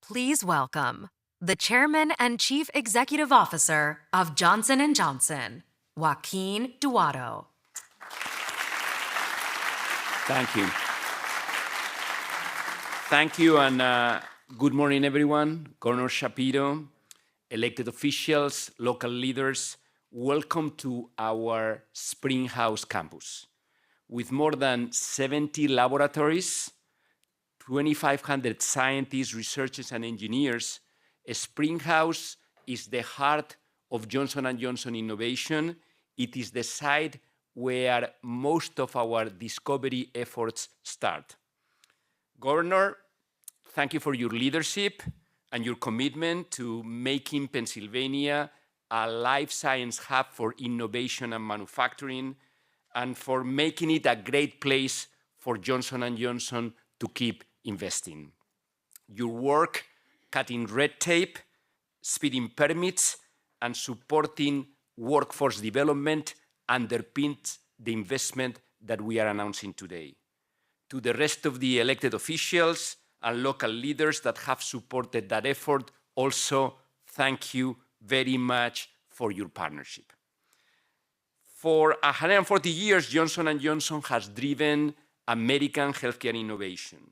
Please welcome the Chairman and Chief Executive Officer of Johnson & Johnson, Joaquin Duato. Thank you. Thank you, and good morning, everyone. Governor Shapiro, elected officials, local leaders, welcome to our Springhouse campus. With more than 70 laboratories, 2,500 scientists, researchers, and engineers, Springhouse is the heart of Johnson & Johnson innovation. It is the site where most of our discovery efforts start. Governor, thank you for your leadership and your commitment to making Pennsylvania a life science hub for innovation and manufacturing, and for making it a great place for Johnson & Johnson to keep investing. Your work cutting red tape, speeding permits, and supporting workforce development underpins the investment that we are announcing today. To the rest of the elected officials and local leaders that have supported that effort, also thank you very much for your partnership. For 140 years, Johnson & Johnson has driven American healthcare innovation.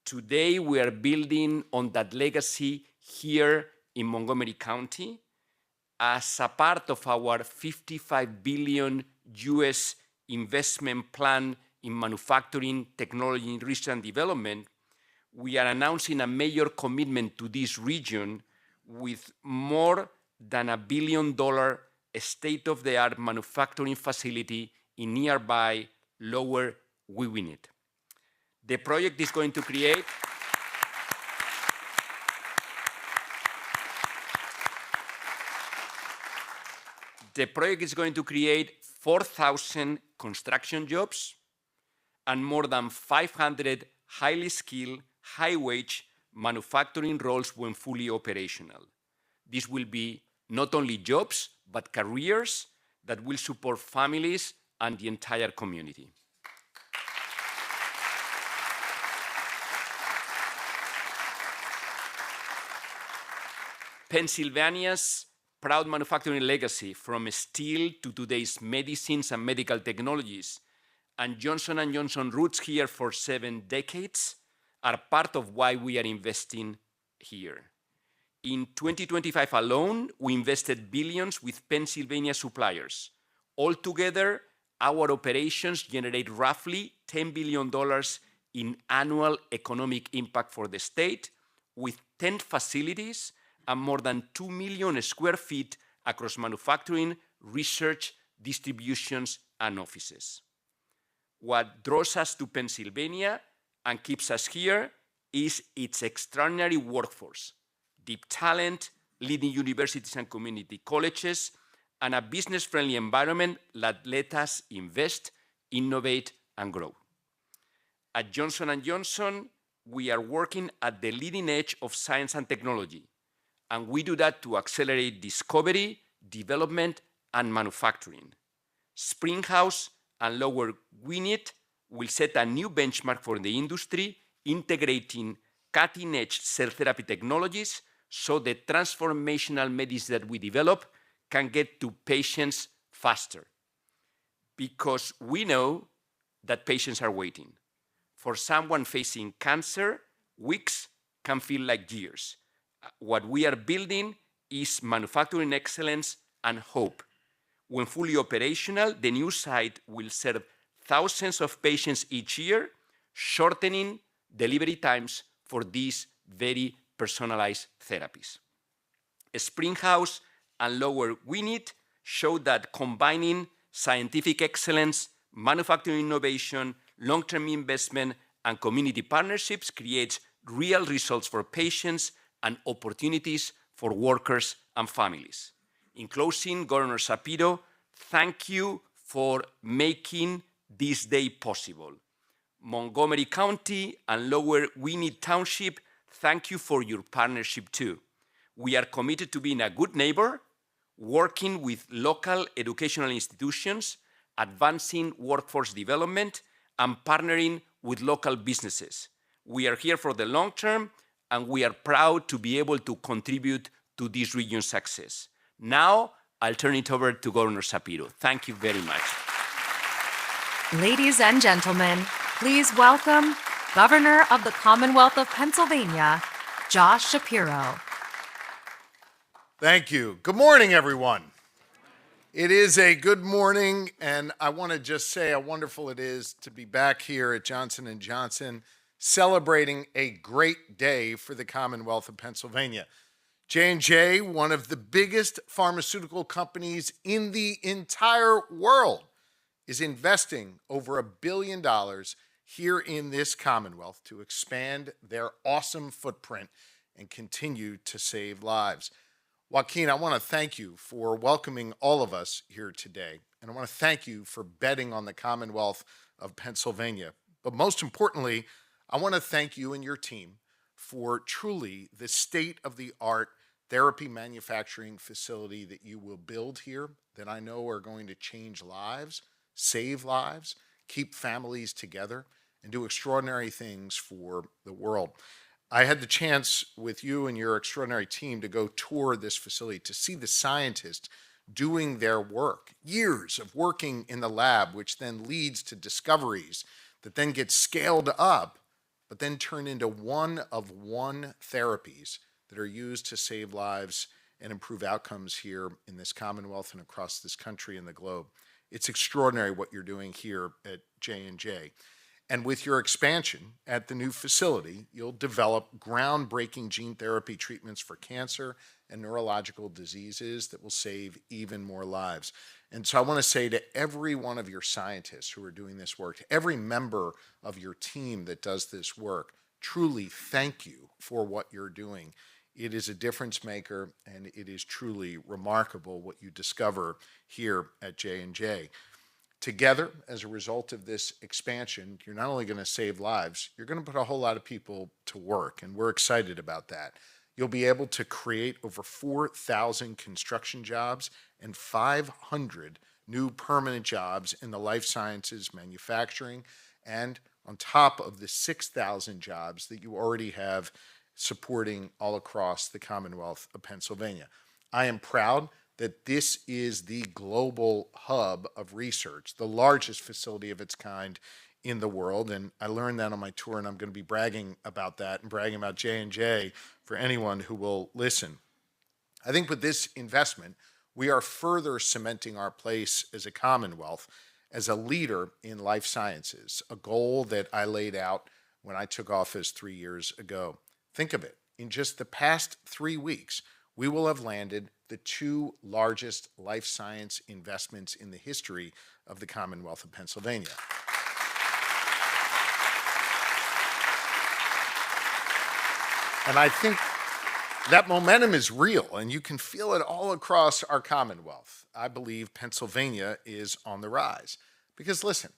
Today, we are building on that legacy here in Montgomery County as a part of our $55 billion US investment plan in manufacturing, technology, research and development. We are announcing a major commitment to this region with more than $1 billion state-of-the-art manufacturing facility in nearby Lower Wiwinit. The project is going to create The project is going to create 4,000 construction jobs and more than 500 highly skilled, high-wage manufacturing roles when fully operational. This will be not only jobs, but careers that will support families and the entire community. Pennsylvania's proud manufacturing legacy, from steel to today's medicines and medical technologies, and Johnson & Johnson roots here for 7 decades, are part of why we are investing here. In 2025 alone, we invested billions with Pennsylvania suppliers. Altogether, our operations generate roughly $10 billion in annual economic impact for the state, with 10 facilities and more than 2 million square feet across manufacturing, research, distributions, and offices. What draws us to Pennsylvania and keeps us here is its extraordinary workforce, deep talent, leading universities and community colleges, and a business-friendly environment that let us invest, innovate, and grow. At Johnson & Johnson, we are working at the leading edge of science and technology, and we do that to accelerate discovery, development, and manufacturing. Springhouse and Lower Wiwinit will set a new benchmark for the industry, integrating cutting-edge cell therapy technologies so the transformational medicine that we develop can get to patients faster. Because we know that patients are waiting. For someone facing cancer, weeks can feel like years. What we are building is manufacturing excellence and hope. When fully operational, the new site will serve thousands of patients each year, shortening delivery times for these very personalized therapies. Springhouse and Lower Wiwinit show that combining scientific excellence, manufacturing innovation, long-term investment, and community partnerships creates real results for patients and opportunities for workers and families. In closing, Governor Shapiro, thank you for making this day possible. Montgomery County and Lower Wiwinit Township, thank you for your partnership too. We are committed to being a good neighbor, working with local educational institutions, advancing workforce development, and partnering with local businesses. We are here for the long term, and we are proud to be able to contribute to this region's success. Now, I'll turn it over to Governor Shapiro. Thank you very much. Ladies and gentlemen, please welcome Governor of the Commonwealth of Pennsylvania, Josh Shapiro. Thank you. Good morning, everyone. It is a good morning, and I want to just say how wonderful it is to be back here at Johnson & Johnson celebrating a great day for the Commonwealth of Pennsylvania. J&J, one of the biggest pharmaceutical companies in the entire world, is investing over $1 billion here in this Commonwealth to expand their awesome footprint and continue to save lives. Joaquin, I want to thank you for welcoming all of us here today, and I want to thank you for betting on the Commonwealth of Pennsylvania. But most importantly, I want to thank you and your team for truly the state-of-the-art therapy manufacturing facility that you will build here that I know are going to change lives, save lives, keep families together, and do extraordinary things for the world. I had the chance with you and your extraordinary team to go tour this facility, to see the scientists doing their work, years of working in the lab, which then leads to discoveries that then get scaled up, but then turn into one-of-one therapies that are used to save lives and improve outcomes here in this Commonwealth and across this country and the globe. It's extraordinary what you're doing here at J&J. And with your expansion at the new facility, you'll develop groundbreaking gene therapy treatments for cancer and neurological diseases that will save even more lives. And so I want to say to every one of your scientists who are doing this work, to every member of your team that does this work, truly thank you for what you're doing. It is a difference maker, and it is truly remarkable what you discover here at J&J. Together, as a result of this expansion, you're not only going to save lives, you're going to put a whole lot of people to work, and we're excited about that. You'll be able to create over 4,000 construction jobs and 500 new permanent jobs in the life sciences, manufacturing, and on top of the 6,000 jobs that you already have supporting all across the Commonwealth of Pennsylvania. I am proud that this is the global hub of research, the largest facility of its kind in the world. And I learned that on my tour, and I'm going to be bragging about that and bragging about J&J for anyone who will listen. I think with this investment, we are further cementing our place as a Commonwealth as a leader in life sciences, a goal that I laid out when I took office 3 years ago. Think of it. In just the past 3 weeks, we will have landed the 2 largest life science investments in the history of the Commonwealth of Pennsylvania. And I think that momentum is real, and you can feel it all across our Commonwealth. I believe Pennsylvania is on the rise. Because listen,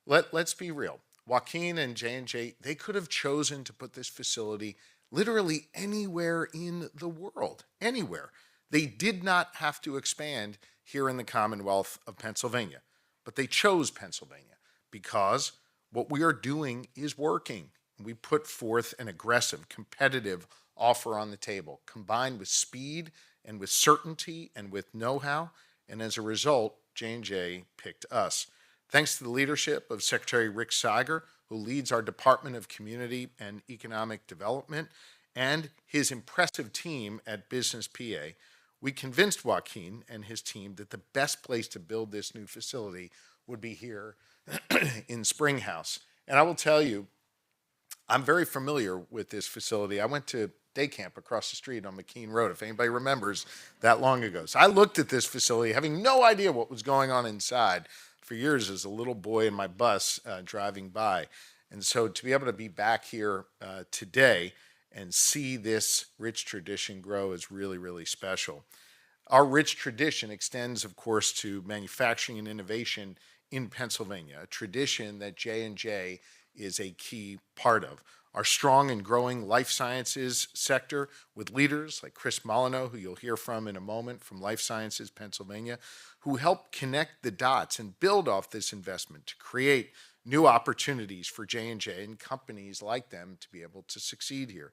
let's be real. Joaquin and J&J, they could have chosen to put this facility literally anywhere in the world, anywhere. They did not have to expand here in the Commonwealth of Pennsylvania, but they chose Pennsylvania because what we are doing is working. We put forth an aggressive, competitive offer on the table, combined with speed and with certainty and with know-how, and as a result, J&J picked us. Thanks to the leadership of Secretary Rick Seiger, who leads our Department of Community and Economic Development, and his impressive team at Business PA, we convinced Joaquin and his team that the best place to build this new facility would be here in Springhouse. And I will tell you, I'm very familiar with this facility. I went to day camp across the street on McKean Road, if anybody remembers that long ago. So I looked at this facility having no idea what was going on inside for years as a little boy in my bus driving by. And so to be able to be back here today and see this rich tradition grow is really, really special. Our rich tradition extends, of course, to manufacturing and innovation in Pennsylvania, a tradition that J&J is a key part of. Our strong and growing life sciences sector with leaders like Chris Molyneux, who you'll hear from in a moment from Life Sciences Pennsylvania, who help connect the dots and build off this investment to create new opportunities for J&J and companies like them to be able to succeed here.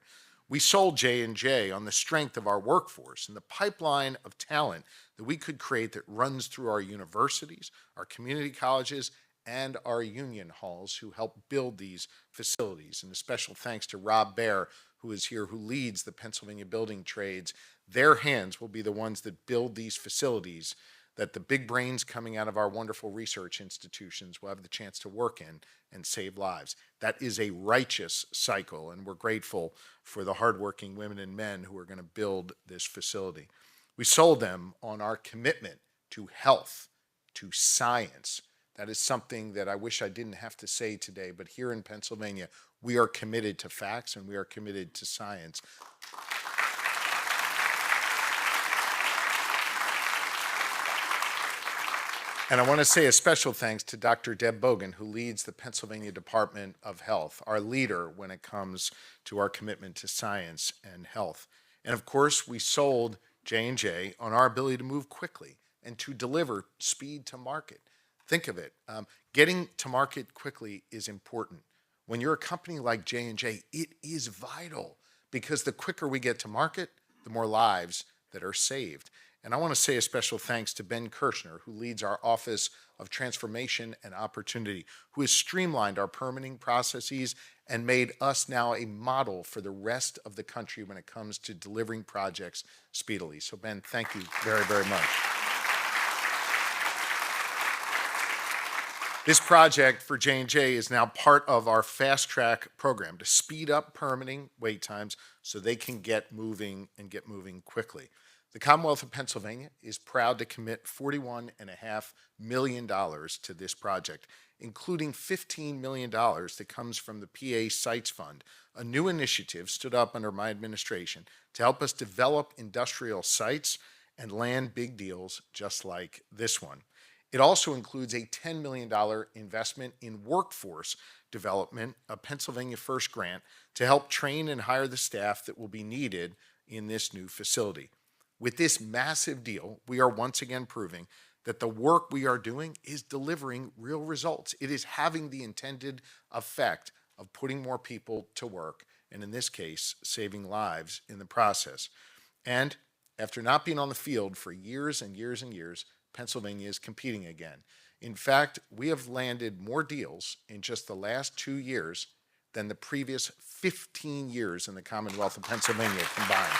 We sold J&J on the strength of our workforce and the pipeline of talent that we could create that runs through our universities, our community colleges, and our union halls who help build these facilities. And a special thanks to Rob Baer, who is here, who leads the Pennsylvania building trades. Their hands will be the ones that build these facilities that the big brains coming out of our wonderful research institutions will have the chance to work in and save lives. That is a righteous cycle, and we're grateful for the hardworking women and men who are going to build this facility. We sold them on our commitment to health, to science. That is something that I wish I didn't have to say today, but here in Pennsylvania, we are committed to facts and we are committed to science. And I want to say a special thanks to Dr. Deb Bogan, who leads the Pennsylvania Department of Health, our leader when it comes to our commitment to science and health. And of course, we sold J&J on our ability to move quickly and to deliver speed to market. Think of it, getting to market quickly is important. When you're a company like J&J, it is vital because the quicker we get to market, the more lives that are saved. And I want to say a special thanks to Ben Kirshner, who leads our Office of Transformation and Opportunity, who has streamlined our permitting processes and made us now a model for the rest of the country when it comes to delivering projects speedily. So Ben, thank you very, very much. This project for J&J is now part of our fast track program to speed up permitting wait times so they can get moving and get moving quickly. The Commonwealth of Pennsylvania is proud to commit $41.5 million to this project, including $15 million that comes from the PA Sites Fund, a new initiative stood up under my administration to help us develop industrial sites and land big deals just like this one. It also includes a $10 million investment in workforce development, a Pennsylvania First grant, to help train and hire the staff that will be needed in this new facility. With this massive deal, we are once again proving that the work we are doing is delivering real results. It is having the intended effect of putting more people to work, and in this case, saving lives in the process. And after not being on the field for years and years and years, Pennsylvania is competing again. In fact, we have landed more deals in just the last 2 years than the previous 15 years in the Commonwealth of Pennsylvania combined.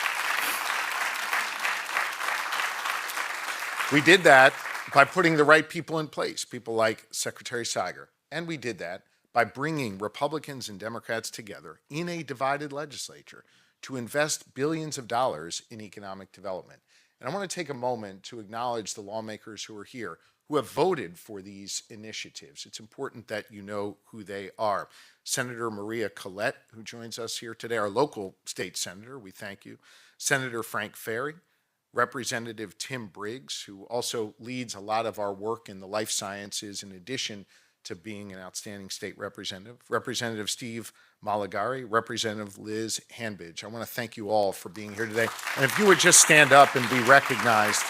We did that by putting the right people in place, people like Secretary Siger. And we did that by bringing Republicans and Democrats together in a divided legislature to invest billions of dollars in economic development. And I want to take a moment to acknowledge the lawmakers who are here who have voted for these initiatives. It's important that you know who they are. Senator Maria Collette, who joins us here today, our local state senator, we thank you. Senator Frank Ferry, Representative Tim Briggs, who also leads a lot of our work in the life sciences in addition to being an outstanding state representative, Representative Steve Malagari, Representative Liz Hanbidge. I want to thank you all for being here today. And if you would just stand up and be recognized.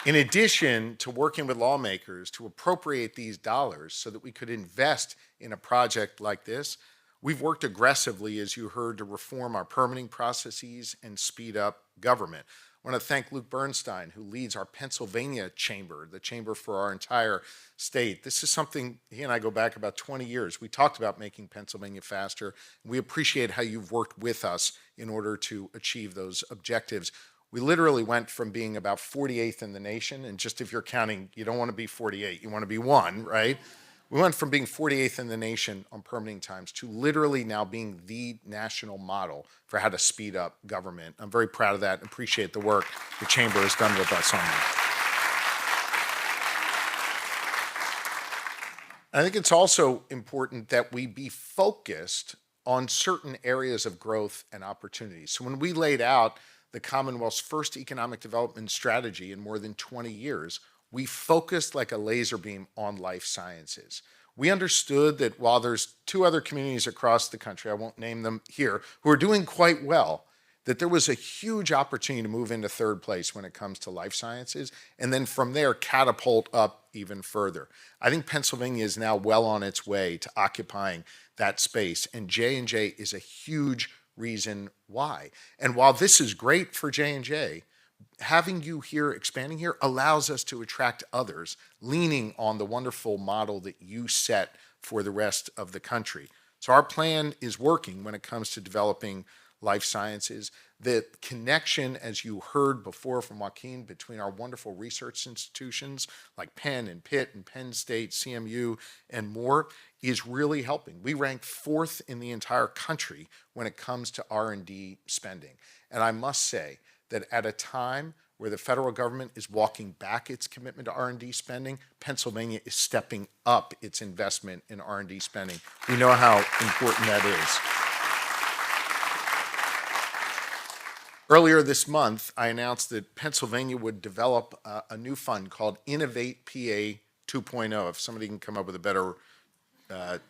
In addition to working with lawmakers to appropriate these dollars so that we could invest in a project like this, we've worked aggressively, as you heard, to reform our permitting processes and speed up government. I want to thank Luke Bernstein, who leads our Pennsylvania chamber, the chamber for our entire state. This is something, he and I go back about 20 years. We talked about making Pennsylvania faster. We appreciate how you've worked with us in order to achieve those objectives. We literally went from being about 48th in the nation, and just if you're counting, you don't want to be 48, you want to be 1, right? We went from being 48th in the nation on permitting times to literally now being the national model for how to speed up government. I'm very proud of that and appreciate the work the Chamber has done with us on that. I think it's also important that we be focused on certain areas of growth and opportunity. So when we laid out the Commonwealth's first economic development strategy in more than 20 years, we focused like a laser beam on life sciences. We understood that while there's 2 other communities across the country, I won't name them here, who are doing quite well, that there was a huge opportunity to move into third place when it comes to life sciences, and then from there catapult up even further. I think Pennsylvania is now well on its way to occupying that space, and J&J is a huge reason why. And while this is great for J&J, having you here, expanding here, allows us to attract others, leaning on the wonderful model that you set for the rest of the country. So our plan is working when it comes to developing life sciences. The connection, as you heard before from Joaquin, between our wonderful research institutions like Penn and Pitt and Penn State, CMU, and more, is really helping. We rank 4th in the entire country when it comes to R&D spending. And I must say that at a time where the federal government is walking back its commitment to R&D spending, Pennsylvania is stepping up its investment in R&D spending. We know how important that is. Earlier this month, I announced that Pennsylvania would develop a new fund called Innovate PA 2.0. If somebody can come up with a better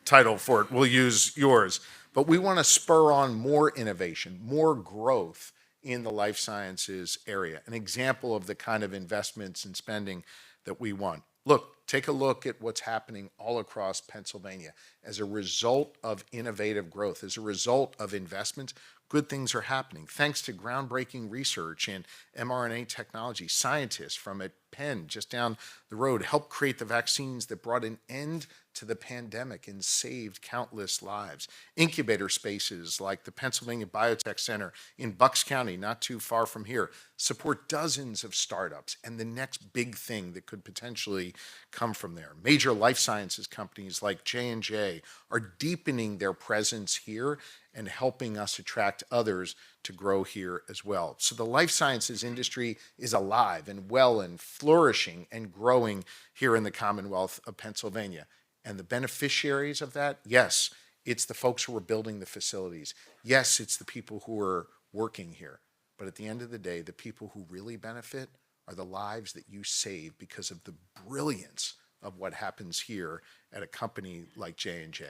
title for it, we'll use yours. But we want to spur on more innovation, more growth in the life sciences area, an example of the kind of investments and spending that we want. Look, take a look at what's happening all across Pennsylvania. As a result of innovative growth, as a result of investments, good things are happening. Thanks to groundbreaking research in mRNA technology, scientists from at Penn, just down the road, helped create the vaccines that brought an end to the pandemic and saved countless lives. Incubator spaces like the Pennsylvania Biotech Center in Bucks County, not too far from here, support dozens of startups and the next big thing that could potentially come from there. Major life sciences companies like J&J are deepening their presence here and helping us attract others to grow here as well. So the life sciences industry is alive and well and flourishing and growing here in the Commonwealth of Pennsylvania. And the beneficiaries of that, yes, it's the folks who are building the facilities. Yes, it's the people who are working here. But at the end of the day, the people who really benefit are the lives that you save because of the brilliance of what happens here at a company like J&J.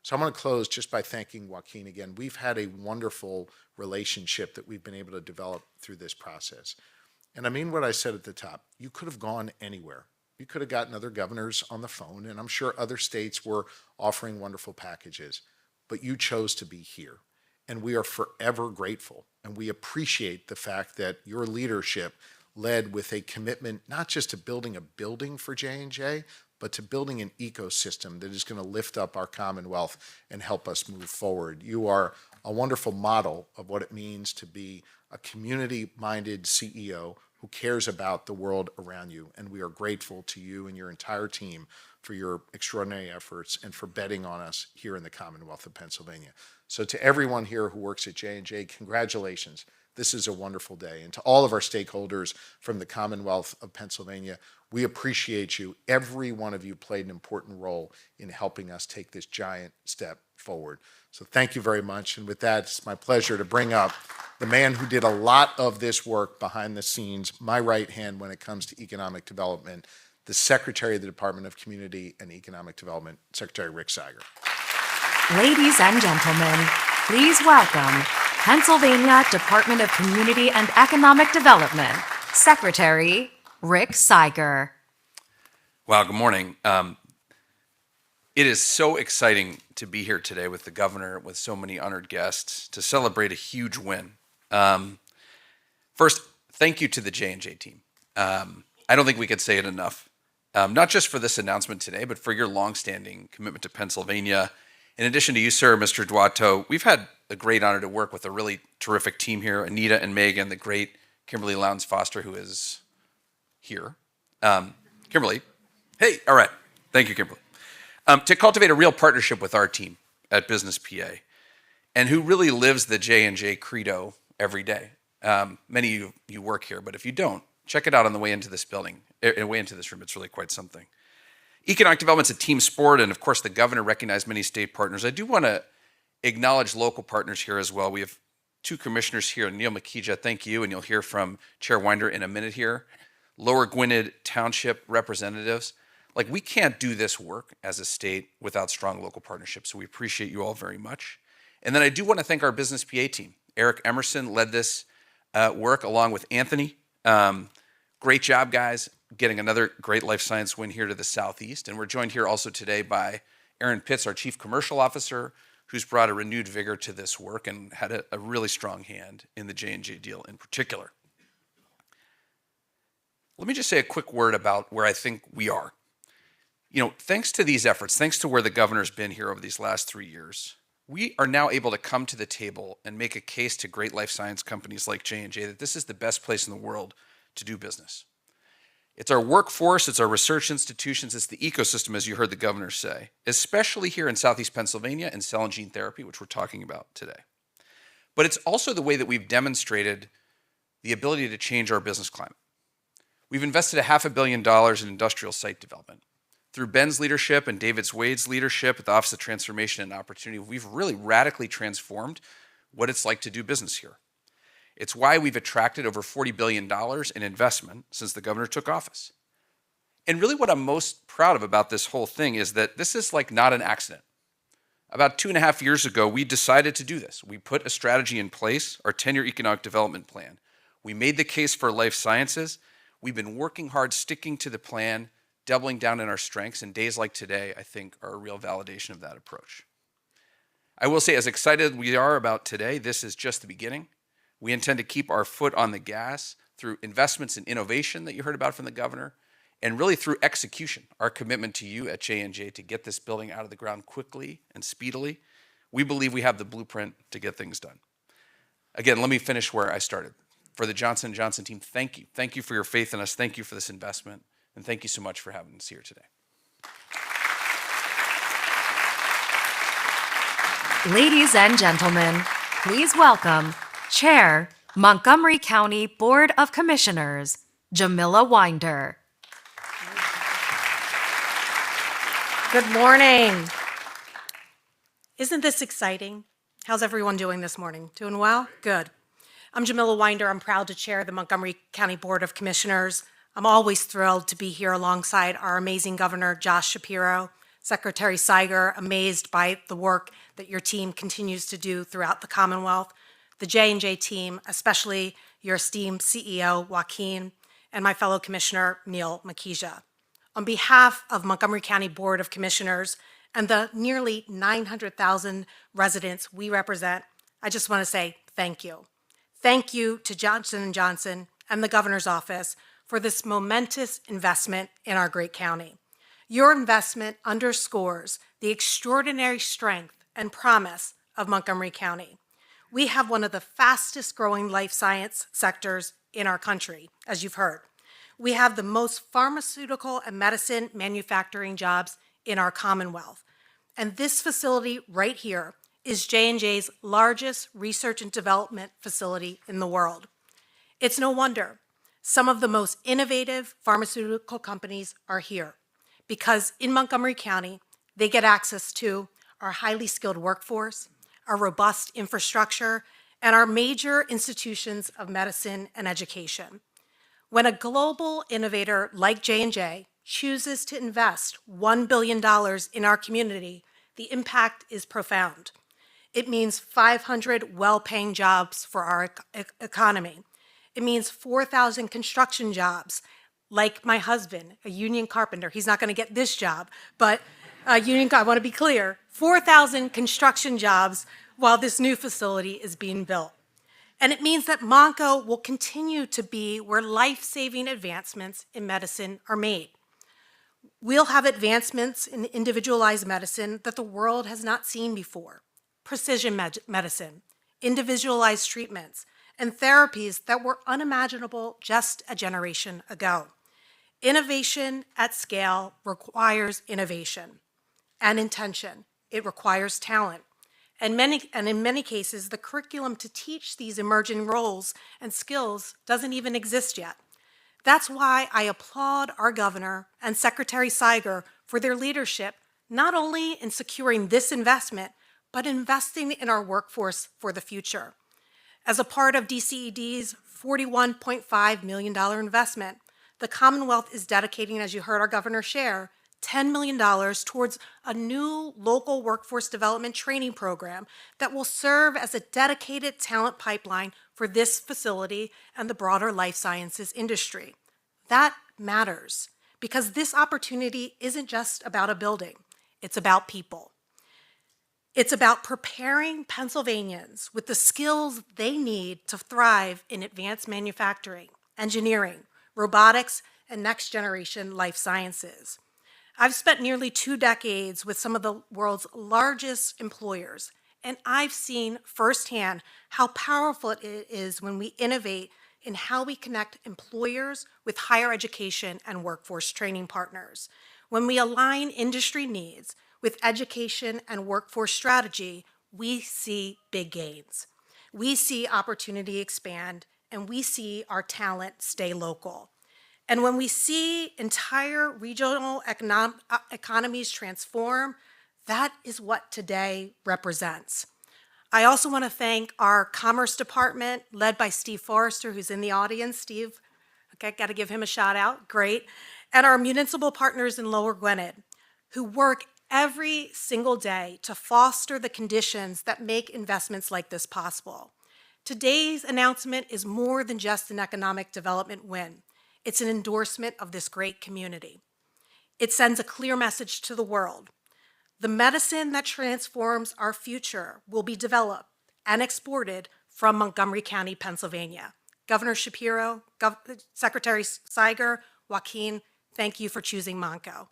So I'm going to close just by thanking Joaquin again. We've had a wonderful relationship that we've been able to develop through this process. And I mean what I said at the top. You could have gone anywhere. You could have gotten other governors on the phone, and I'm sure other states were offering wonderful packages, but you chose to be here. And we are forever grateful, and we appreciate the fact that your leadership led with a commitment not just to building a building for J&J, but to building an ecosystem that is going to lift up our Commonwealth and help us move forward. You are a wonderful model of what it means to be a community-minded CEO who cares about the world around you, and we are grateful to you and your entire team for your extraordinary efforts and for betting on us here in the Commonwealth of Pennsylvania. So to everyone here who works at J&J, congratulations. This is a wonderful day. And to all of our stakeholders from the Commonwealth of Pennsylvania, we appreciate you. Every one of you played an important role in helping us take this giant step forward. So thank you very much. And with that, it's my pleasure to bring up the man who did a lot of this work behind the scenes, my right hand when it comes to economic development, the Secretary of the Department of Community and Economic Development, Secretary Rick Seiger. Ladies and gentlemen, please welcome Pennsylvania Department of Community and Economic Development, Secretary Rick Seiger. Wow, good morning. It is so exciting to be here today with the governor, with so many honored guests, to celebrate a huge win. First, thank you to the J&J team. I don't think we could say it enough, not just for this announcement today, but for your longstanding commitment to Pennsylvania. In addition to you, sir, Mr. Duato, we've had a great honor to work with a really terrific team here, Anita and Megan, the great Kimberly Lowndes Foster, who is here. Kimberly, hey, all right. Thank you, Kimberly. To cultivate a real partnership with our team at Business PA, and who really lives the J&J credo every day. Many of you work here, but if you don't, check it out on the way into this building, way into this room. It's really quite something. Economic development's a team sport, and of course, the governor recognized many state partners. I do want to acknowledge local partners here as well. We have two commissioners here, Neil Makija, thank you, and you'll hear from Chair Winder in a minute here. Lower Gwinnett Township representatives. Like, we can't do this work as a state without strong local partnerships, so we appreciate you all very much. And then I do want to thank our Business PA team. Eric Emerson led this work along with Anthony. Great job, guys, getting another great life science win here to the Southeast. And we're joined here also today by Aaron Pitts, our Chief Commercial Officer, who's brought a renewed vigor to this work and had a really strong hand in the J&J deal in particular. Let me just say a quick word about where I think we are. Thanks to these efforts, thanks to where the governor's been here over these last 3 years, we are now able to come to the table and make a case to great life science companies like J&J that this is the best place in the world to do business. It's our workforce, it's our research institutions, it's the ecosystem, as you heard the governor say, especially here in Southeast Pennsylvania and cell and gene therapy, which we're talking about today. But it's also the way that we've demonstrated the ability to change our business climate. We've invested $500 million in industrial site development. Through Ben's leadership and David Wade's leadership at the Office of Transformation and Opportunity, we've really radically transformed what it's like to do business here. It's why we've attracted over $40 billion in investment since the governor took office. And really what I'm most proud of about this whole thing is that this is not an accident. About 2.5 years ago, we decided to do this. We put a strategy in place, our 10-year economic development plan. We made the case for life sciences. We've been working hard, sticking to the plan, doubling down on our strengths, and days like today, I think, are a real validation of that approach. I will say, as excited we are about today, this is just the beginning. We intend to keep our foot on the gas through investments in innovation that you heard about from the governor, and really through execution, our commitment to you at J&J to get this building out of the ground quickly and speedily. We believe we have the blueprint to get things done. Again, let me finish where I started. For the Johnson & Johnson team, thank you. Thank you for your faith in us. Thank you for this investment. And thank you so much for having us here today. Ladies and gentlemen, please welcome Chair, Montgomery County Board of Commissioners, Jamila Winder. Good morning. Isn't this exciting? How's everyone doing this morning? Doing well? Good. I'm Jamila Winder. I'm proud to chair the Montgomery County Board of Commissioners. I'm always thrilled to be here alongside our amazing Governor, Josh Shapiro, Secretary Siger, amazed by the work that your team continues to do throughout the Commonwealth, the J&J team, especially your esteemed CEO, Joaquin, and my fellow Commissioner, Neil Makija. On behalf of Montgomery County Board of Commissioners and the nearly 900,000 residents we represent, I just want to say thank you. Thank you to Johnson & Johnson and the Governor's Office for this momentous investment in our great county. Your investment underscores the extraordinary strength and promise of Montgomery County. We have one of the fastest growing life science sectors in our country, as you've heard. We have the most pharmaceutical and medicine manufacturing jobs in our Commonwealth. And this facility right here is J&J's largest research and development facility in the world. It's no wonder some of the most innovative pharmaceutical companies are here, because in Montgomery County, they get access to our highly skilled workforce, our robust infrastructure, and our major institutions of medicine and education. When a global innovator like J&J chooses to invest $1 billion in our community, the impact is profound. It means 500 well-paying jobs for our economy. It means 4,000 construction jobs, like my husband, a union carpenter. He's not going to get this job, but I want to be clear, 4,000 construction jobs while this new facility is being built. And it means that Monco will continue to be where life-saving advancements in medicine are made. We'll have advancements in individualized medicine that the world has not seen before. Precision medicine, individualized treatments, and therapies that were unimaginable just a generation ago. Innovation at scale requires innovation and intention. It requires talent. And in many cases, the curriculum to teach these emerging roles and skills doesn't even exist yet. That's why I applaud our governor and Secretary Siger for their leadership, not only in securing this investment, but investing in our workforce for the future. As a part of DCED's $41.5 million investment, the Commonwealth is dedicating, as you heard our governor share, $10 million towards a new local workforce development training program that will serve as a dedicated talent pipeline for this facility and the broader life sciences industry. That matters because this opportunity isn't just about a building, it's about people. It's about preparing Pennsylvanians with the skills they need to thrive in advanced manufacturing, engineering, robotics, and next-generation life sciences. I've spent nearly 2 decades with some of the world's largest employers, and I've seen firsthand how powerful it is when we innovate in how we connect employers with higher education and workforce training partners. When we align industry needs with education and workforce strategy, we see big gains. We see opportunity expand, and we see our talent stay local. And when we see entire regional economies transform, that is what today represents. I also want to thank our Commerce Department, led by Steve Forrester, who's in the audience. Steve, okay, got to give him a shout out, great. And our municipal partners in Lower Gwinnett, who work every single day to foster the conditions that make investments like this possible. Today's announcement is more than just an economic development win. It's an endorsement of this great community. It sends a clear message to the world. The medicine that transforms our future will be developed and exported from Montgomery County, Pennsylvania. Governor Shapiro, Secretary Seiger, Joaquin, thank you for choosing Monco.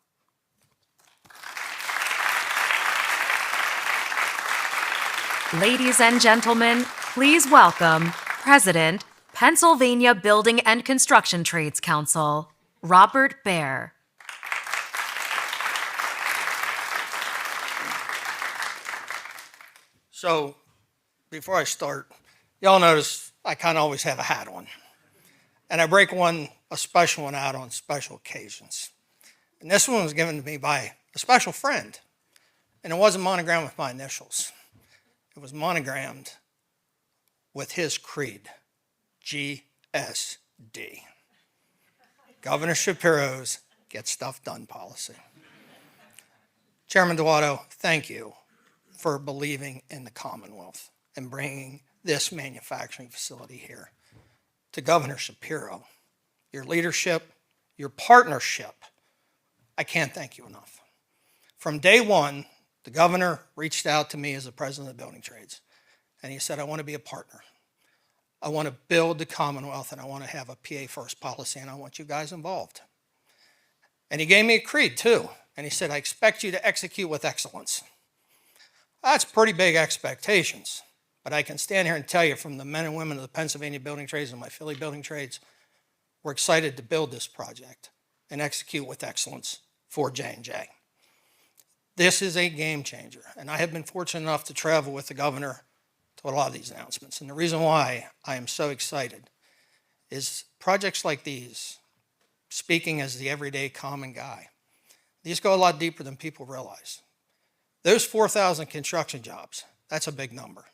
Ladies and gentlemen, please welcome President, Pennsylvania Building and Construction Trades Council, Robert Baer. So, before I start, y'all notice I kind of always have a hat on. And I break a special one out on special occasions. And this one was given to me by a special friend. And it wasn't monogrammed with my initials. It was monogrammed with his creed, GSD. Governor Shapiro's Get Stuff Done policy. Chairman Duato, thank you for believing in the Commonwealth and bringing this manufacturing facility here. To Governor Shapiro, your leadership, your partnership, I can't thank you enough. From day one, the governor reached out to me as the president of the building trades, and he said, I want to be a partner. I want to build the Commonwealth, and I want to have a PA first policy, and I want you guys involved. And he gave me a creed too, and he said, I expect you to execute with excellence. That's pretty big expectations, but I can stand here and tell you from the men and women of the Pennsylvania building trades and my Philly building trades, we're excited to build this project and execute with excellence for J&J. This is a game changer, and I have been fortunate enough to travel with the governor to a lot of these announcements. And the reason why I am so excited is projects like these, speaking as the everyday common guy, these go a lot deeper than people realize. Those 4,000 construction jobs, that's a big number.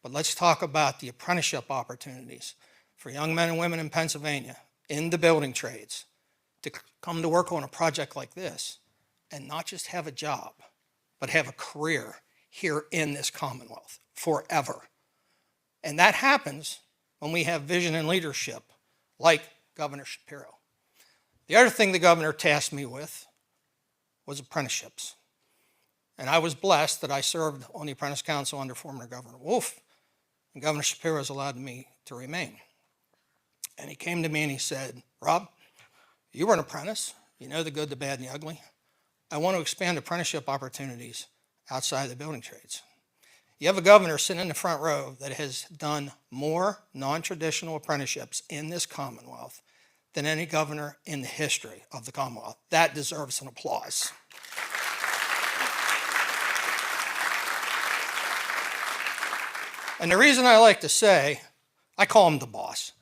But let's talk about the apprenticeship opportunities for young men and women in Pennsylvania in the building trades to come to work on a project like this and not just have a job, but have a career here in this Commonwealth forever. And that happens when we have vision and leadership like Governor Shapiro. The other thing the governor tasked me with was apprenticeships. And I was blessed that I served on the Apprentice Council under former Governor Wolf, and Governor Shapiro has allowed me to remain. And he came to me and he said, Rob, you were an apprentice. You know the good, the bad, and the ugly. I want to expand apprenticeship opportunities outside the building trades. You have a governor sitting in the front row that has done more non-traditional apprenticeships in this Commonwealth than any governor in the history of the Commonwealth. That deserves an applause. And the reason I like to say, I call him the boss.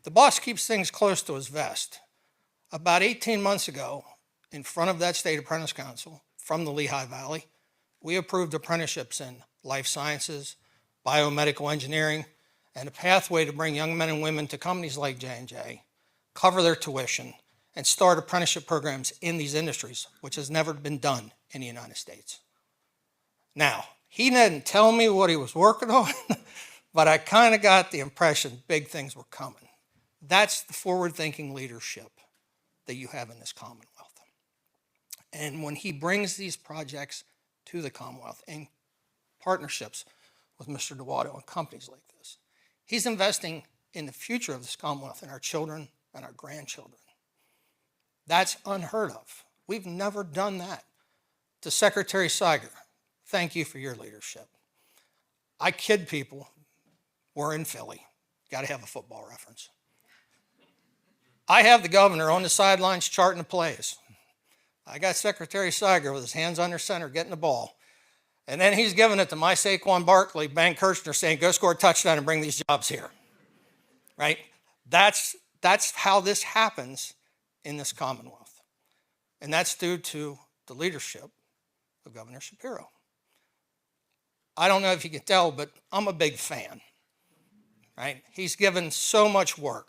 The boss keeps things close to his vest. About 18 months ago, in front of that state apprentice council from the Lehigh Valley, we approved apprenticeships in life sciences, biomedical engineering, and a pathway to bring young men and women to companies like J&J, cover their tuition, and start apprenticeship programs in these industries, which has never been done in the United States. Now, he didn't tell me what he was working on, but I kind of got the impression big things were coming. That's the forward-thinking leadership that you have in this Commonwealth. And when he brings these projects to the Commonwealth in partnerships with Mr. Duato and companies like this, he's investing in the future of this Commonwealth and our children and our grandchildren. That's unheard of. We've never done that. To Secretary Siger, thank you for your leadership. I kid people, we're in Philly. Got to have a football reference. I have the governor on the sidelines charting the plays. I got Secretary Siger with his hands under center getting the ball. And then he's giving it to my Saquon Barkley, Ben Kirshner, saying, go score a touchdown and bring these jobs here. Right? That's how this happens in this Commonwealth. And that's due to the leadership of Governor Shapiro. I don't know if you can tell, but I'm a big fan. Right? He's given so much work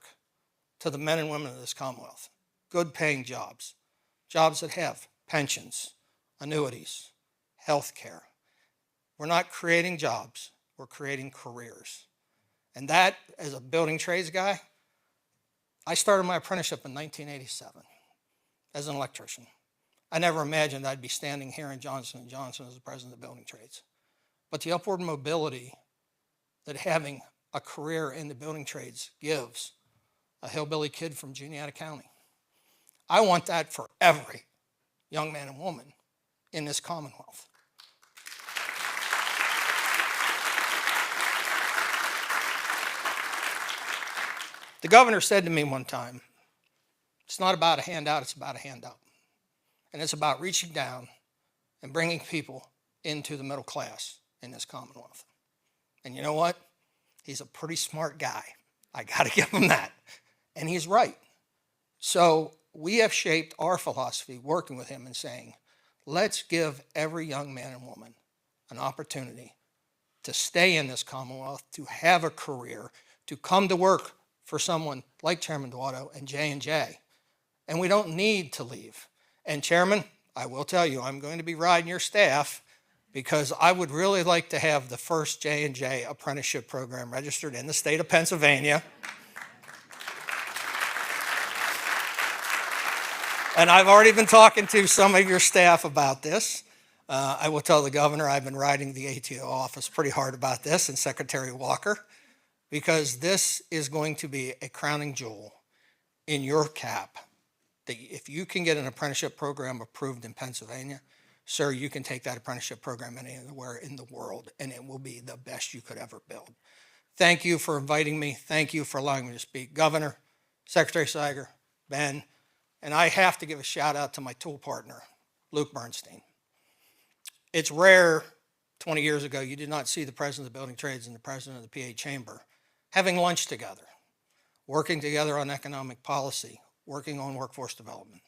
to the men and women of this Commonwealth. Good paying jobs. Jobs that have pensions, annuities, health care. We're not creating jobs, we're creating careers. And that, as a building trades guy, I started my apprenticeship in 1987 as an electrician. I never imagined I'd be standing here in Johnson & Johnson as the president of building trades. But the upward mobility that having a career in the building trades gives a hillbilly kid from Juniata County. I want that for every young man and woman in this Commonwealth. The governor said to me one time, it's not about a handout, it's about a hand up. And it's about reaching down and bringing people into the middle class in this Commonwealth. And you know what? He's a pretty smart guy. I got to give him that. And he's right. So we have shaped our philosophy working with him and saying, let's give every young man and woman an opportunity to stay in this Commonwealth, to have a career, to come to work for someone like Chairman Duato and J&J. And we don't need to leave. And Chairman, I will tell you, I'm going to be riding your staff because I would really like to have the first J&J apprenticeship program registered in the state of Pennsylvania. And I've already been talking to some of your staff about this. I will tell the governor I've been riding the ATO office pretty hard about this, and Secretary Walker, because this is going to be a crowning jewel in your cap. That if you can get an apprenticeship program approved in Pennsylvania, sir, you can take that apprenticeship program anywhere in the world, and it will be the best you could ever build. Thank you for inviting me. Thank you for allowing me to speak. Governor, Secretary Siger, Ben, and I have to give a shout out to my tool partner, Luke Bernstein. It's rare 20 years ago you did not see the president of the building trades and the president of the PA Chamber having lunch together, working together on economic policy, working on workforce development.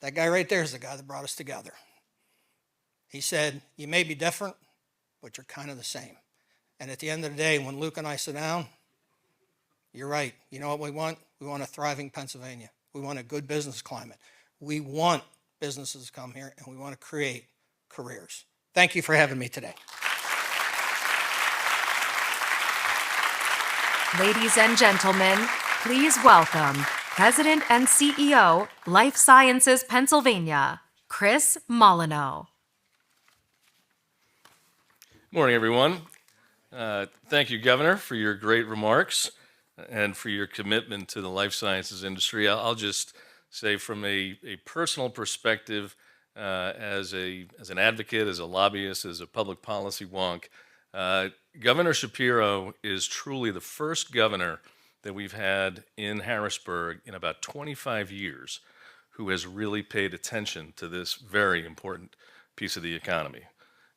That guy right there is the guy that brought us together. He said, you may be different, but you're kind of the same. And at the end of the day, when Luke and I sit down, you're right. You know what we want? We want a thriving Pennsylvania. We want a good business climate. We want businesses to come here, and we want to create careers. Thank you for having me today. Ladies and gentlemen, please welcome President and CEO, Life Sciences Pennsylvania, Chris Molyneux. Morning, everyone. Thank you, Governor, for your great remarks and for your commitment to the life sciences industry. I'll just say from a personal perspective, as an advocate, as a lobbyist, as a public policy wonk, Governor Shapiro is truly the first governor that we've had in Harrisburg in about 25 years who has really paid attention to this very important piece of the economy.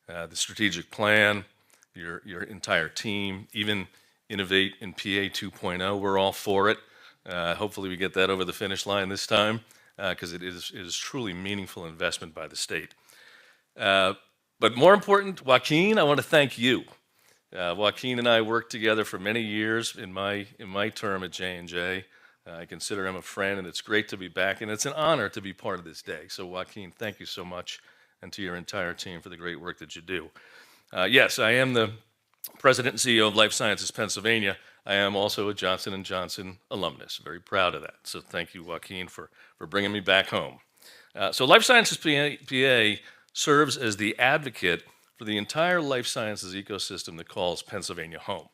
The strategic plan, your entire team, even Innovate in PA 2.0, we're all for it. Hopefully we get that over the finish line this time because it is truly meaningful investment by the state. But more important, Joaquin, I want to thank you. Joaquin and I worked together for many years in my term at J&J. I consider him a friend, and it's great to be back, and it's an honor to be part of this day. So, Joaquin, thank you so much, and to your entire team for the great work that you do. Yes, I am the President and CEO of Life Sciences Pennsylvania. I am also a Johnson & Johnson alumnus. Very proud of that. So thank you, Joaquin, for bringing me back home. So Life Sciences PA serves as the advocate for the entire life sciences ecosystem that calls Pennsylvania home.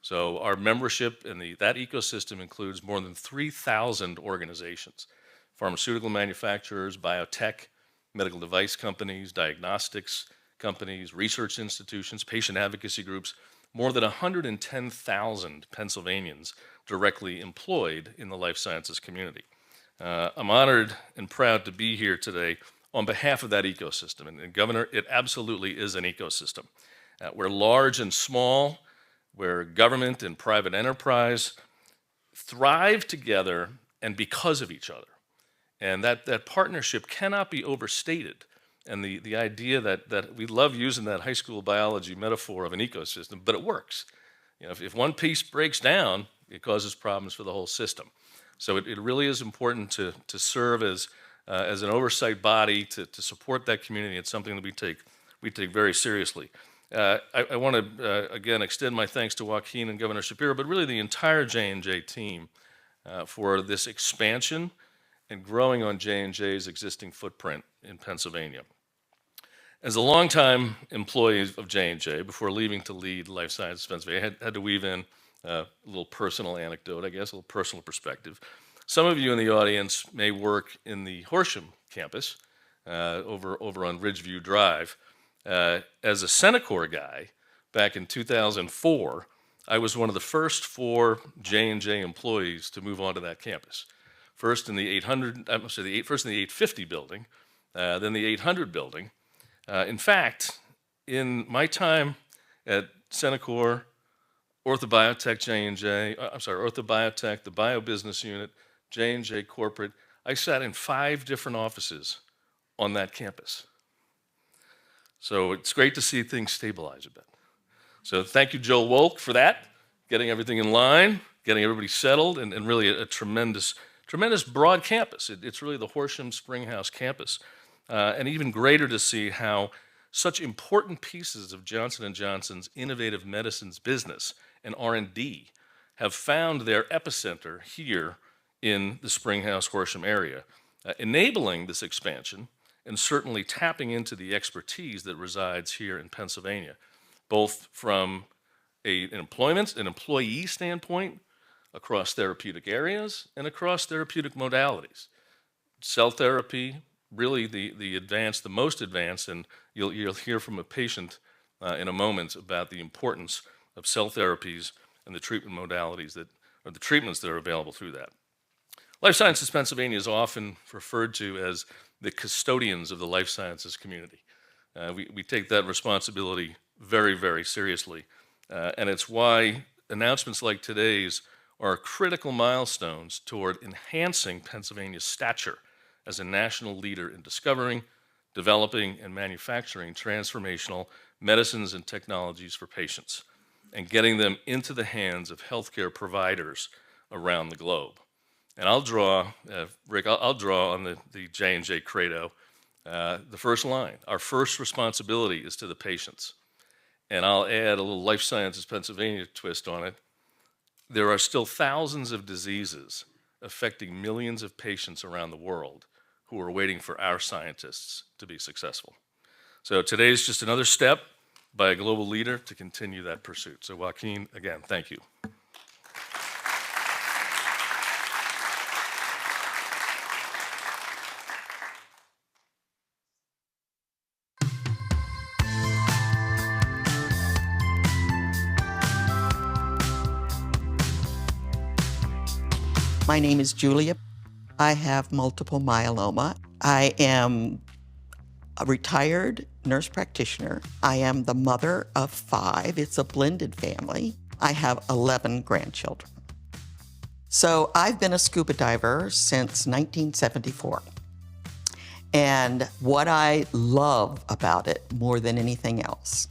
So our membership in that ecosystem includes more than 3,000 organizations, pharmaceutical manufacturers, biotech, medical device companies, diagnostics companies, research institutions, patient advocacy groups, more than 110,000 Pennsylvanians directly employed in the life sciences community. I'm honored and proud to be here today on behalf of that ecosystem. And Governor, it absolutely is an ecosystem. Where large and small, where government and private enterprise thrive together and because of each other. And that partnership cannot be overstated. And the idea that we love using that high school biology metaphor of an ecosystem, but it works. You know, if one piece breaks down, it causes problems for the whole system. So it really is important to serve as an oversight body to support that community. It's something that we take very seriously. I want to again extend my thanks to Joaquin and Governor Shapiro, but really the entire J&J team for this expansion and growing on J&J's existing footprint in Pennsylvania. As a longtime employee of J&J, before leaving to lead Life Sciences Pennsylvania, I had to weave in a little personal anecdote, I guess, a little personal perspective. Some of you in the audience may work in the Horsham campus over on Ridgeview Drive. As a Senecor guy, back in 2004, I was one of the first 4 J&J employees to move onto that campus. First in the 850 building, then the 800 building. In fact, in my time at Senecor, Orthobiotech, Orthobiotech, the Bio Business Unit, J&J Corporate, I sat in 5 different offices on that campus. So it's great to see things stabilize a bit. So thank you, Joel Wolk, for that, getting everything in line, getting everybody settled, and really a tremendous broad campus. It's really the Horsham Springhouse campus. And even greater to see how such important pieces of Johnson & Johnson's innovative medicines business and R&D have found their epicenter here in the Springhouse Horsham area, enabling this expansion and certainly tapping into the expertise that resides here in Pennsylvania, both from an employee standpoint, across therapeutic areas and across therapeutic modalities. Cell therapy, really the most advanced, and you'll hear from a patient in a moment about the importance of cell therapies and the treatment modalities the treatments that are available through that. Life Sciences Pennsylvania is often referred to as the custodians of the life sciences community. We take that responsibility very, very seriously, and it's why announcements like today's are critical milestones toward enhancing Pennsylvania's stature as a national leader in discovering, developing, and manufacturing transformational medicines and technologies for patients, and getting them into the hands of healthcare providers around the globe. And I'll draw, Rick, I'll draw on the J&J credo, the first line. Our first responsibility is to the patients. And I'll add a little Life Sciences Pennsylvania twist on it. There are still thousands of diseases affecting millions of patients around the world who are waiting for our scientists to be successful. So today is just another step by a global leader to continue that pursuit. So Joaquin, again, thank you. My name is Julia. I have multiple myeloma. I am a retired nurse practitioner. I am the mother of 5. It's a blended family. I have 11 grandchildren. So I've been a scuba diver since 1974. And what I love about it more than anything else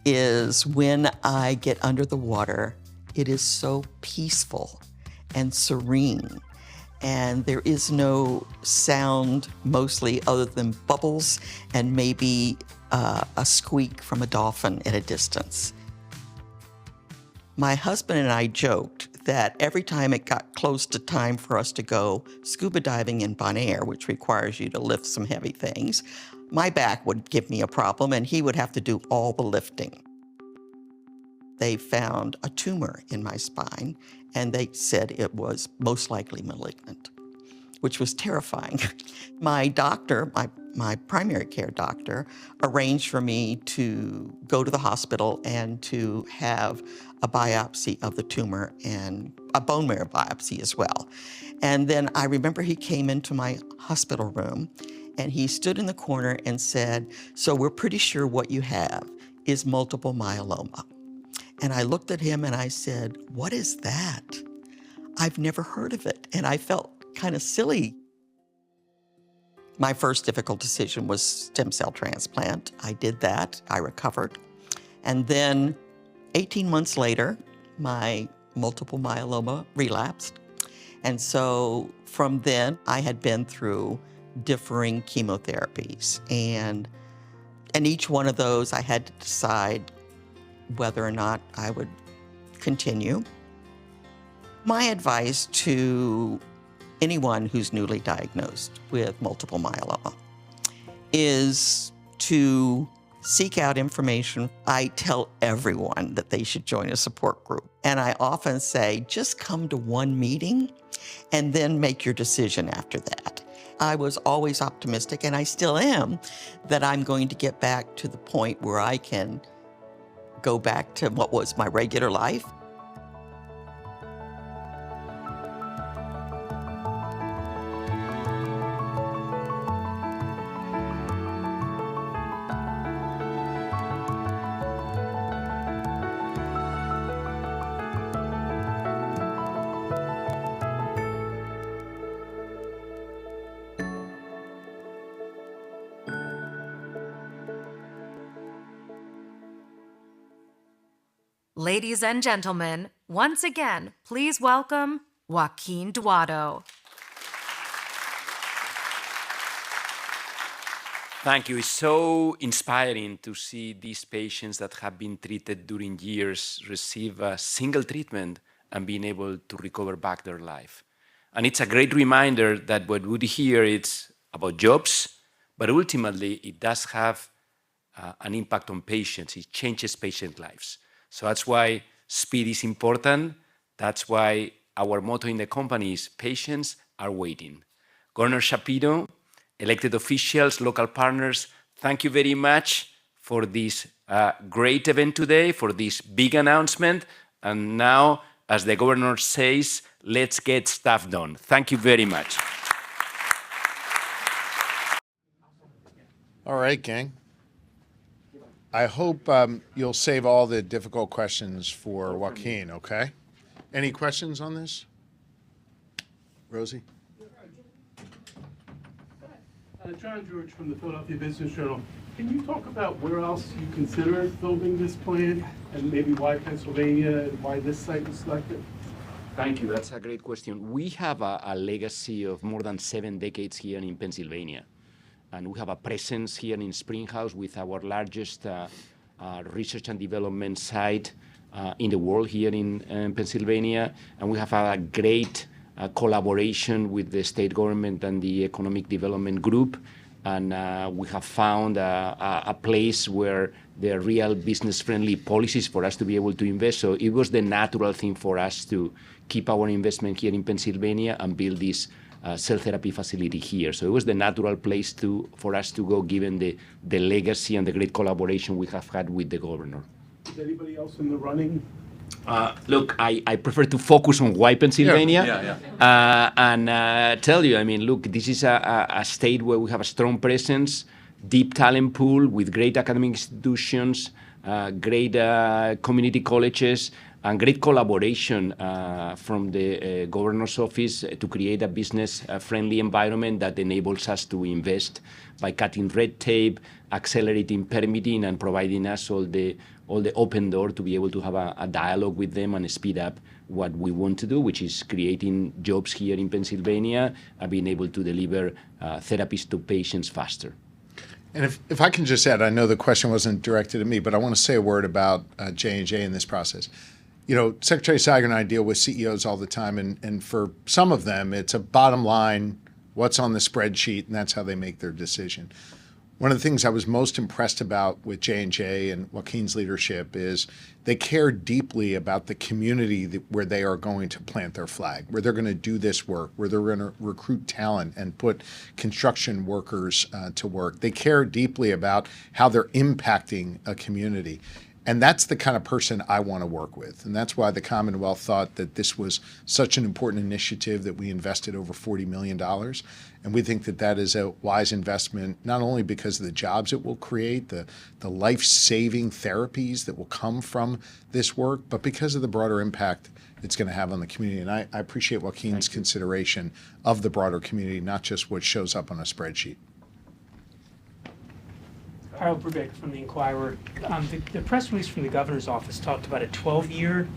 is when I get under the water, it is so peaceful. and serene. And there is no sound mostly other than bubbles and maybe a squeak from a dolphin at a distance. My husband and I joked that every time it got close to time for us to go scuba diving in Bonaire, which requires you to lift some heavy things, my back would give me a problem and he would have to do all the lifting. They found a tumor in my spine and they said it was most likely malignant, which was terrifying. My doctor, my primary care doctor, arranged for me to go to the hospital and to have a biopsy of the tumor and a bone marrow biopsy as well. And then I remember he came into my hospital room and he stood in the corner and said, "So we're pretty sure what you have is multiple myeloma." And I looked at him and I said, "What is that? I've never heard of it." And I felt kind of silly. My first difficult decision was stem cell transplant. I did that, I recovered. And then 18 months later, my multiple myeloma relapsed. And so from then, I had been through differing chemotherapies. And each one of those, I had to decide whether or not I would continue. My advice to anyone who's newly diagnosed with multiple myeloma is to seek out information. I tell everyone that they should join a support group. And I often say, just come to one meeting and then make your decision after that. I was always optimistic, and I still am, that I'm going to get back to the point where I can go back to what was my regular life. Ladies and gentlemen, once again, please welcome Joaquin Duato. Thank you. It's so inspiring to see these patients that have been treated during years receive a single treatment and being able to recover back their life. And it's a great reminder that what we do here is about jobs, but ultimately it does have an impact on patients. It changes patient lives. So that's why speed is important. That's why our motto in the company is patients are waiting. Governor Shapiro, elected officials, local partners, thank you very much for this great event today, for this big announcement. And now, as the governor says, let's get stuff done. Thank you very much. All right, gang. I hope you'll save all the difficult questions for Joaquin, okay? Any questions on this? Rosie? John George from the Philadelphia Business Journal. Can you talk about where else you considered building this plant and maybe why Pennsylvania and why this site was selected? Thank you. That's a great question. We have a legacy of more than 7 decades here in Pennsylvania. And we have a presence here in Springhouse with our largest research and development site in the world here in Pennsylvania. And we have a great collaboration with the state government and the Economic Development Group. And we have found a place where there are real business-friendly policies for us to be able to invest. So it was the natural thing for us to keep our investment here in Pennsylvania and build this cell therapy facility here. So it was the natural place for us to go, given the legacy and the great collaboration we have had with the governor. Is anybody else in the running? Look, I prefer to focus on why Pennsylvania. And tell you, I mean, look, this is a state where we have a strong presence, deep talent pool with great academic institutions, great community colleges, and great collaboration from the governor's office to create a business-friendly environment that enables us to invest by cutting red tape, accelerating permitting, and providing us all the open door to be able to have a dialogue with them and speed up what we want to do, which is creating jobs here in Pennsylvania and being able to deliver therapies to patients faster. And if I can just add, I know the question wasn't directed at me, but I want to say a word about J&J in this process. You know, Secretary Seiger and I deal with CEOs all the time, and for some of them, it's a bottom line, what's on the spreadsheet, and that's how they make their decision. One of the things I was most impressed about with J&J and Joaquin's leadership is they care deeply about the community where they are going to plant their flag, where they're going to do this work, where they're going to recruit talent and put construction workers to work. They care deeply about how they're impacting a community. And that's the kind of person I want to work with. And that's why the Commonwealth thought that this was such an important initiative that we invested over $40 million. And we think that that is a wise investment, not only because of the jobs it will create, the life-saving therapies that will come from this work, but because of the broader impact it's going to have on the community. And I appreciate Joaquin's consideration of the broader community, not just what shows up on a spreadsheet. Harold Brubeck from the Inquirer. The press release from the governor's office talked about a 12-year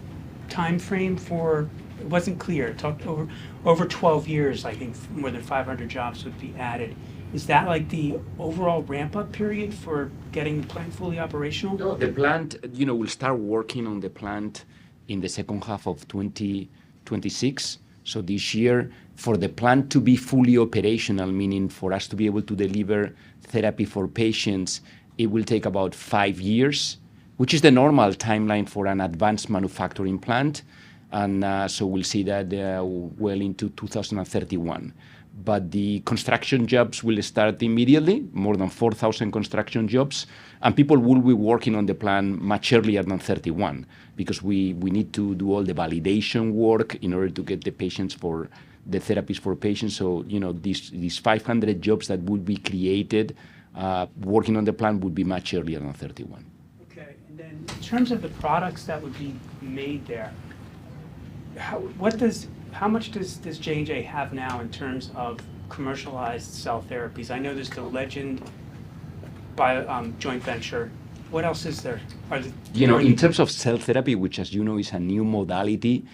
time frame for, it wasn't clear, it talked over 12 years, I think more than 500 jobs would be added. Is that like the overall ramp-up period for getting the plant fully operational? No, the plant, we'll start working on the plant in the second half of 2026. So this year, for the plant to be fully operational, meaning for us to be able to deliver therapy for patients, it will take about 5 years, which is the normal timeline for an advanced manufacturing plant. And so we'll see that well into 2031. But the construction jobs will start immediately, more than 4,000 construction jobs, and people will be working on the plan much earlier than 31, because we need to do all the validation work in order to get the patients for the therapies for patients. So, these 500 jobs that would be created working on the plan would be much earlier than 31. Okay, and then in terms of the products that would be made there, how much does J&J have now in terms of commercialized cell therapies? I know there's the Legend joint venture. What else is there? In terms of cell therapy, which, as you know, is a new modality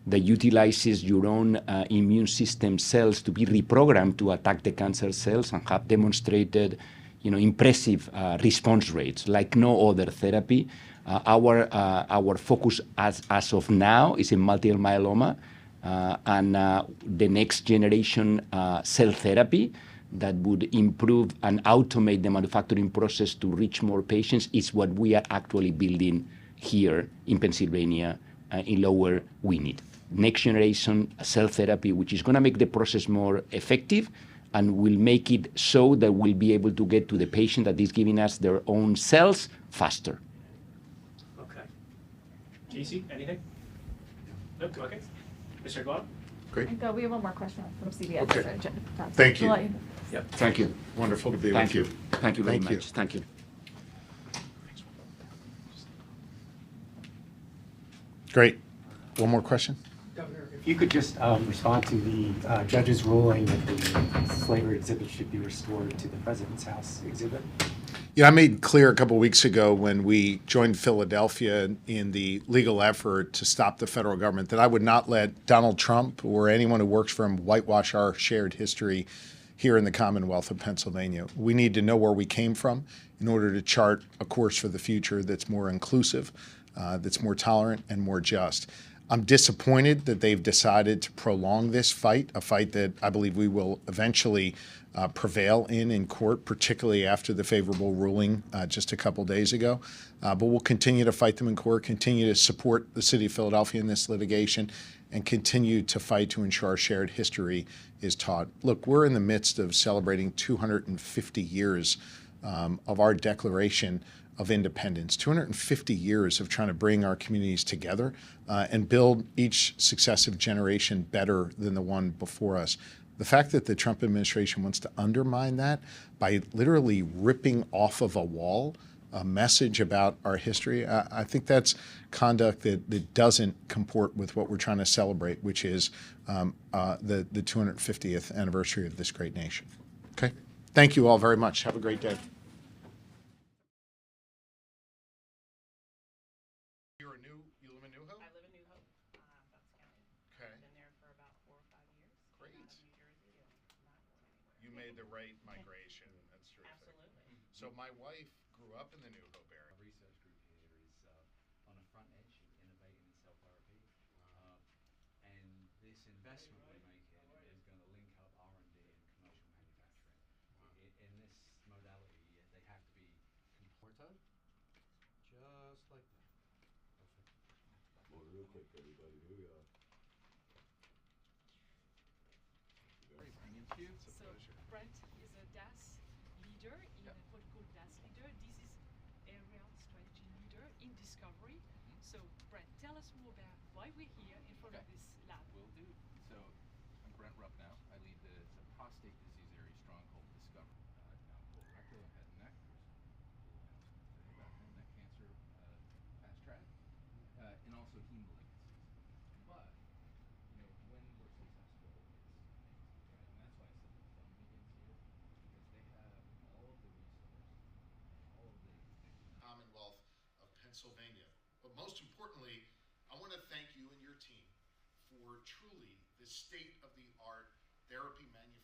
that utilizes your own immune system cells to be reprogrammed to attack the cancer cells and have demonstrated, impressive response rates like no other therapy. Our focus as of now is in multiple myeloma. And the next generation cell therapy that would improve and automate the manufacturing process to reach more patients is what we are actually building here in Pennsylvania in Lower Winnet. Next generation cell therapy, which is going to make the process more effective and will make it so that we'll be able to get to the patient that is giving us their own cells faster. Okay. JC, anything? Nope, okay. Mr. Guado? Great. We have one more question from CBS. Okay. Thank you. Yep. Thank you. Wonderful to be Thank with you. Thank you very Thank you. much. Thank you. Great. One more question? Governor, if you could just respond to the judge's ruling that the slavery exhibit should be restored to the President's House exhibit. Yeah, I made clear a couple of weeks ago when we joined Philadelphia in the legal effort to stop the federal government that I would not let Donald Trump or anyone who works for him whitewash our shared history here in the Commonwealth of Pennsylvania. We need to know where we came from in order to chart a course for the future that's more inclusive, that's more tolerant and more just. I'm disappointed that they've decided to prolong this fight, a fight that I believe we will eventually prevail in court, particularly after the favorable ruling just a couple days ago. But we'll continue to fight them in court, continue to support the city of Philadelphia in this litigation, and continue to fight to ensure our shared history is taught. Look, we're in the midst of celebrating 250 years of our Declaration of Independence, 250 years of trying to bring our communities together and build each successive generation better than the one before us. The fact that the Trump administration wants to undermine that by literally ripping off of a wall a message about our history, I think that's conduct that doesn't comport with what we're trying to celebrate, which is the 250th anniversary of this great nation. Okay? Thank you all very much. Have a great day. You live in New Hope? I live in New Hope, Bucks County. Okay. Been there for about 4 or 5 years. Great. Out of New Jersey and not going anywhere. You made the right migration. That's terrific. Absolutely. So my wife grew up in the New Hope area. Our research group here is on the front edge of innovating in cell therapy, and this investment we're making is going to link up R&D and commercial manufacturing. In this modality, they have to be comported, just like that. Well, real quick, everybody, here we are. Very premium to you. It's a pleasure. Brent is a DAS leader in what we call DAS leader. This is area strategy leader in discovery. So Brent, tell us more about why we're here in front of this lab. Will do. So I'm Brent Rupp now. I lead the prostate disease area stronghold discovery. Now colorectal and head and neck. There's a cool announcement today about head and neck cancer fast track, and also heme malignancies. But when we're successful, it's amazing, right? And that's why I said the fun begins here, because they have all of the resources, all of the Commonwealth of Pennsylvania. But most importantly, I want to thank you and your team for truly the state-of-the-art therapy manufacturing